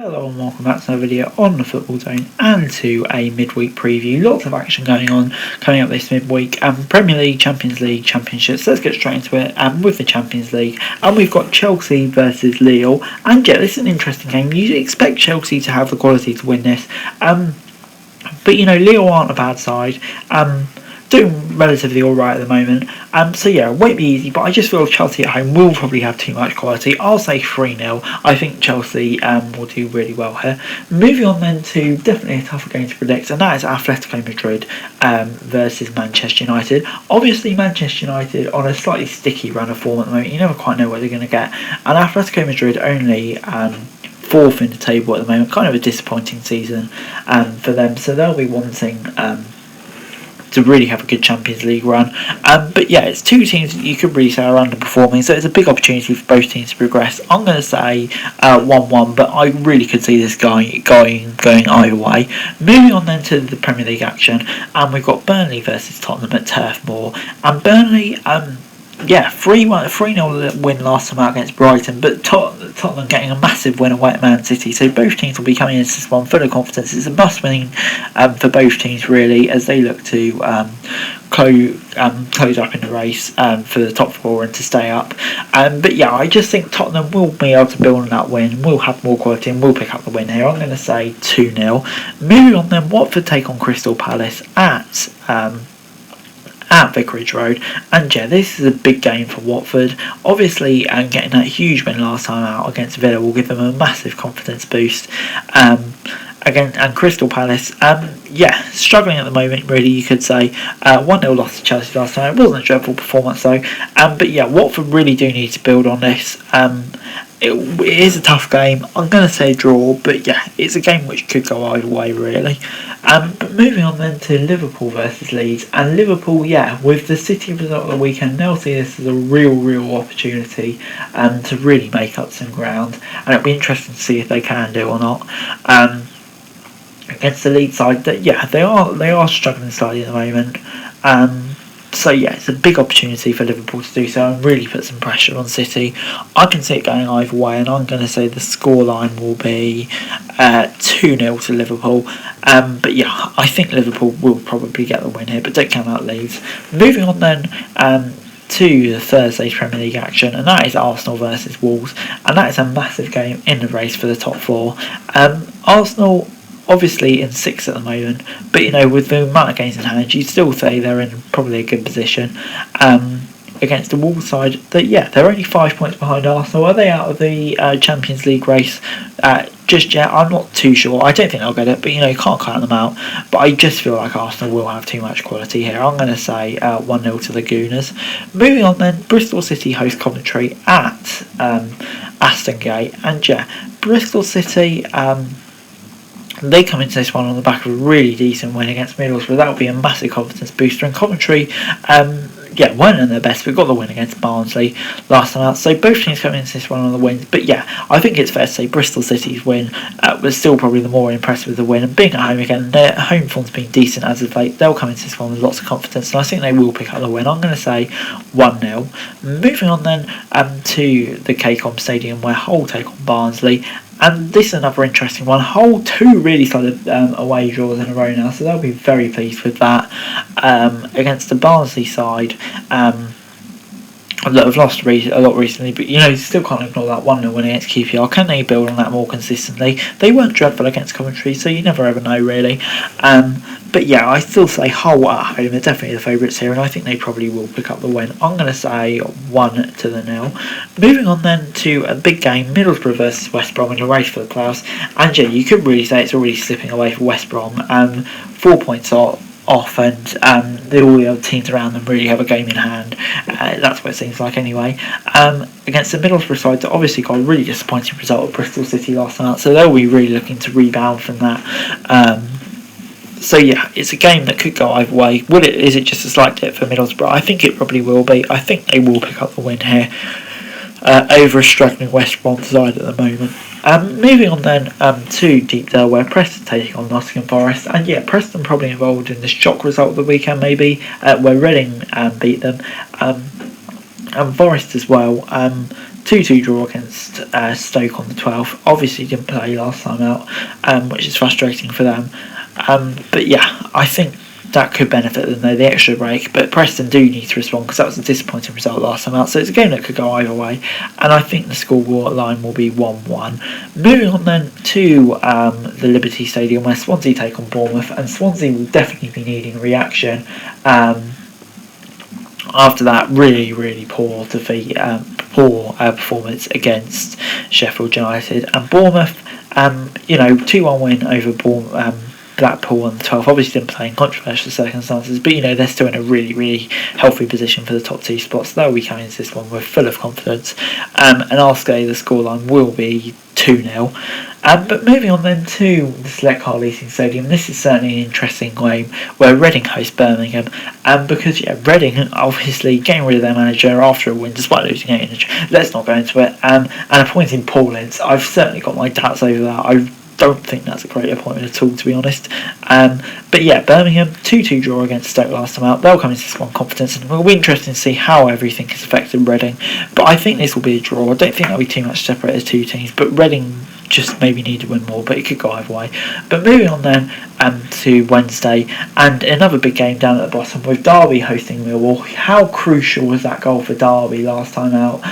Hello and welcome back to another video on the Football Zone and to a midweek preview. Lots of action going on coming up this midweek. Premier League, Champions League, Championships. So let's get straight into it with the Champions League. And we've got Chelsea versus Lille. And yeah, this is an interesting game. You expect Chelsea to have the quality to win this. But you know, Lille aren't a bad side. Doing relatively alright at the moment. So yeah, it won't be easy, but I just feel Chelsea at home will probably have too much quality. I'll say 3-0. I think Chelsea will do really well here. Moving on then to definitely a tougher game to predict, and that is Atletico Madrid versus Manchester United. Obviously Manchester United on a slightly sticky run of form at the moment. You never quite know what they're going to get. And Atletico Madrid only fourth in the table at the moment. Kind of a disappointing season for them. So they'll be wanting to really have a good Champions League run. But yeah, it's two teams that you could really say are underperforming, so it's a big opportunity for both teams to progress. I'm going to say 1-1, but I really could see this guy going either way. Moving on then to the Premier League action, and we've got Burnley versus Tottenham at Turf Moor. And Burnley, 3-0 win last time out against Brighton, but Tottenham getting a massive win away at Man City, so both teams will be coming into this one full of confidence. It's a must-winning for both teams really, as they look to close up in the race for the top four and to stay up. But yeah, I just think Tottenham will be able to build on that win, will have more quality and will pick up the win here. I'm going to say 2-0. Moving on then, Watford take on Crystal Palace at Vicarage Road, and yeah, this is a big game for Watford. Obviously, getting that huge win last time out against Villa will give them a massive confidence boost. And Crystal Palace, struggling at the moment, really, you could say. 1-0 loss to Chelsea last time. It wasn't a dreadful performance though. But yeah, Watford really do need to build on this. It is a tough game. I'm going to say draw, but yeah, it's a game which could go either way really. But moving on then to Liverpool versus Leeds, and Liverpool, with the City result of the weekend, they'll see this as a real opportunity to really make up some ground, and it'll be interesting to see if they can do or not. Against the Leeds side, that they are struggling slightly at the moment. So yeah, it's a big opportunity for Liverpool to do so and really put some pressure on City. I can see it going either way, and I'm going to say the scoreline will be 2-0 to Liverpool. But yeah, I think Liverpool will probably get the win here, but don't count out Leeds. Moving on then to the Thursday's Premier League action, and that is Arsenal versus Wolves, and that is a massive game in the race for the top four. Arsenal obviously in 6th at the moment, but you know, with the amount of games in hand, you'd still say they're in probably a good position against the Wolves side. That they're only 5 points behind Arsenal. Are they out of the Champions League race just yet? I'm not too sure. I don't think they'll get it, but you know, you can't count them out. But I just feel like Arsenal will have too much quality here. I'm going to say 1-0 to the Gooners. Moving on then, Bristol City host Coventry at Aston Gate, and Bristol City, they come into this one on the back of a really decent win against Middlesbrough. That would be a massive confidence booster. And Coventry, weren't in their best, but got the win against Barnsley last time out. So both teams come into this one on the wins. But yeah, I think it's fair to say Bristol City's win was still probably the more impressive of the win. And being at home again, their home form's been decent as of late. They'll come into this one with lots of confidence, and I think they will pick up the win. I'm going to say 1-0. Moving on then to the KCOM Stadium, where Hull take on Barnsley. And this is another interesting one. Hull, 2 really solid away draws in a row now, so they'll be very pleased with that. Against the Barnsley side, that have lost a lot recently, but you know, still can't ignore that 1-0 win against QPR. Can they build on that more consistently? They weren't dreadful against Coventry, so you never ever know really. But yeah, I still say Hull at home are definitely the favourites here, and I think they probably will pick up the win. I'm going to say 1-0. Moving on then to a big game, Middlesbrough versus West Brom in the race for the playoffs. And yeah, you could really say it's already slipping away for West Brom. 4 points off, and all the other teams around them really have a game in hand. That's what it seems like anyway. Against the Middlesbrough side, that obviously got a really disappointing result at Bristol City last night, so they'll be really looking to rebound from that. So yeah, it's a game that could go either way. Is it just a slight dip for Middlesbrough? I think it probably will be. I think they will pick up the win here over a struggling West Brom side at the moment. Moving on then to Deep Dale, where Preston taking on Nottingham Forest, and yeah, Preston probably involved in the shock result of the weekend maybe, where Reading beat them, and Forest as well. 2-2 draw against Stoke on the 12th. Obviously didn't play last time out, which is frustrating for them. But yeah, I think that could benefit them though, the extra break. But Preston do need to respond because that was a disappointing result last time out. So it's a game that could go either way. And I think the score line will be 1-1. Moving on then to the Liberty Stadium where Swansea take on Bournemouth. And Swansea will definitely be needing a reaction. After that really poor defeat, performance against Sheffield United, and Bournemouth, 2-1 win over Blackpool on the 12th. Obviously didn't play in controversial circumstances, but they're still in a really healthy position for the top 2 spots. They'll be coming into this one with full of confidence, and I'll say the scoreline will be 2-0. But moving on then to the Select Car Leasing Stadium, this is certainly an interesting game where Reading host Birmingham, because Reading obviously getting rid of their manager after a win despite losing 8. Let's not go into it, and appointing Paul Ince. I've certainly got my doubts over that. I don't think that's a great appointment at all, to be honest. But yeah, Birmingham 2-2 draw against Stoke last time out. They'll come into this one confidence, and it'll be interesting to see how everything has affected Reading. But I think this will be a draw. I don't think there'll be too much separate as 2 teams, but Reading just maybe need to win more, but it could go either way. But moving on then to Wednesday, and another big game down at the bottom with Derby hosting Millwall. How crucial was that goal for Derby last time out?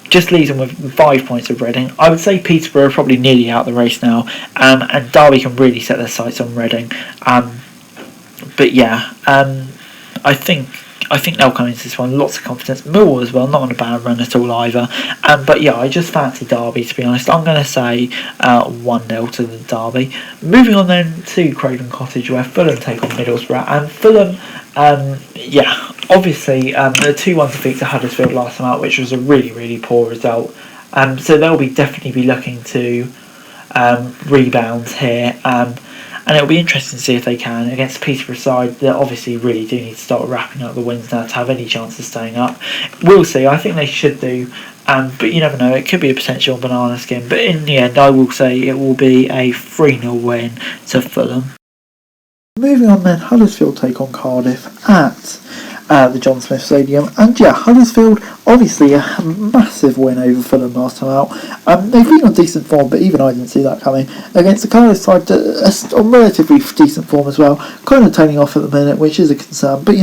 Just leaves them with 5 points of Reading. I would say Peterborough are probably nearly out of the race now, and Derby can really set their sights on Reading. But yeah, I think they'll come into this one lots of confidence. Millwall as well, not on a bad run at all either. But yeah, I just fancy Derby, to be honest. I'm going to say 1-0 to the Derby. Moving on then to Craven Cottage where Fulham take on Middlesbrough, and Fulham, obviously the 2-1 defeat to Huddersfield last time out, which was a really poor result. So they'll definitely be looking to rebound here. And it'll be interesting to see if they can against the Peterborough side that obviously really do need to start wrapping up the wins now to have any chance of staying up. We'll see. I think they should do, but you never know. It could be a potential banana skin. But in the end, I will say it will be a 3-0 win to Fulham. Moving on then, Huddersfield take on Cardiff at the John Smith Stadium, and yeah, Huddersfield obviously a massive win over Fulham last time out. They've been on decent form, but even I didn't see that coming against the Cardiff side on relatively decent form as well, kind of tailing off at the minute, which is a concern, but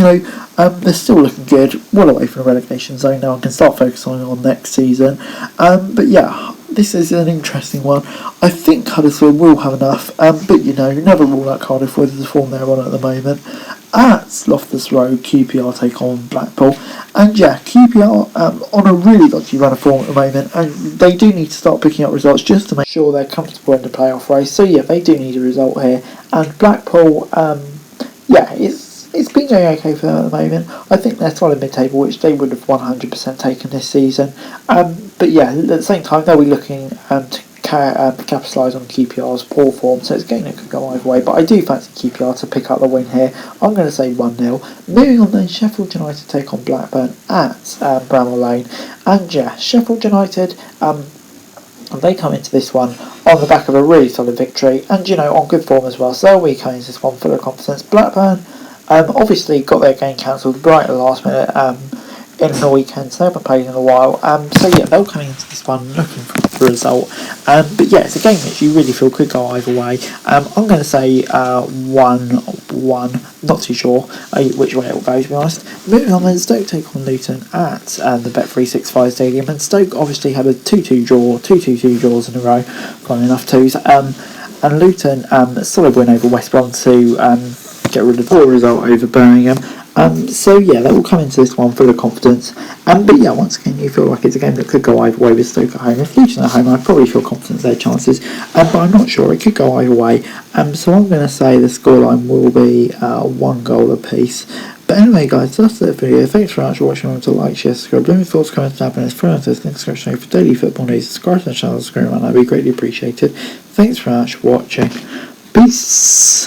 they're still looking good, well away from the relegation zone now and can start focusing on next season. But yeah, this is an interesting one. I think Huddersfield will have enough, but never rule out Cardiff with the form they're on at the moment. At Loftus Road, QPR take on Blackpool, and yeah, QPR on a really dodgy run of form at the moment, and they do need to start picking up results just to make sure they're comfortable in the playoff race. So yeah, they do need a result here, and Blackpool, it's been going okay for them at the moment. I think they're solid mid-table, which they would have 100% taken this season. But yeah, at the same time, they'll be looking to capitalise on QPR's poor form, so it's a game that could go either way, but I do fancy QPR to pick up the win here. I'm going to say 1-0. Moving on then, Sheffield United take on Blackburn at Bramall Lane, and yeah, Sheffield United, they come into this one on the back of a really solid victory, and on good form as well, so they'll be coming into this one full of confidence. Blackburn obviously got their game cancelled right at the last minute in the weekend, so they haven't played in a while. So yeah, they'll come into this one looking for a result. But yeah, it's a game that you really feel could go either way. I'm going to say 1-1. Not too sure which way it will go, to be honest. Moving on then, Stoke take on Luton at the Bet365 Stadium, and Stoke obviously had a 2-2 draw, 2-2 draws in a row, got enough twos. And Luton, a solid win over West Brom to get rid of the poor result over Birmingham. So yeah, they will come into this one full of confidence. But yeah, once again, you feel like it's a game that could go either way with Stoke at home. If Luton at home, I probably feel confident in their chances, but I'm not sure. It could go either way. So I'm going to say the scoreline will be 1 goal apiece. But anyway, guys, that's the video. Thanks very much for watching. Remember to like, share, subscribe, leave your thoughts, comments, and happiness. For the description for daily football news, subscribe to the channel, screen around. That'd be greatly appreciated. Thanks very much for watching. Peace.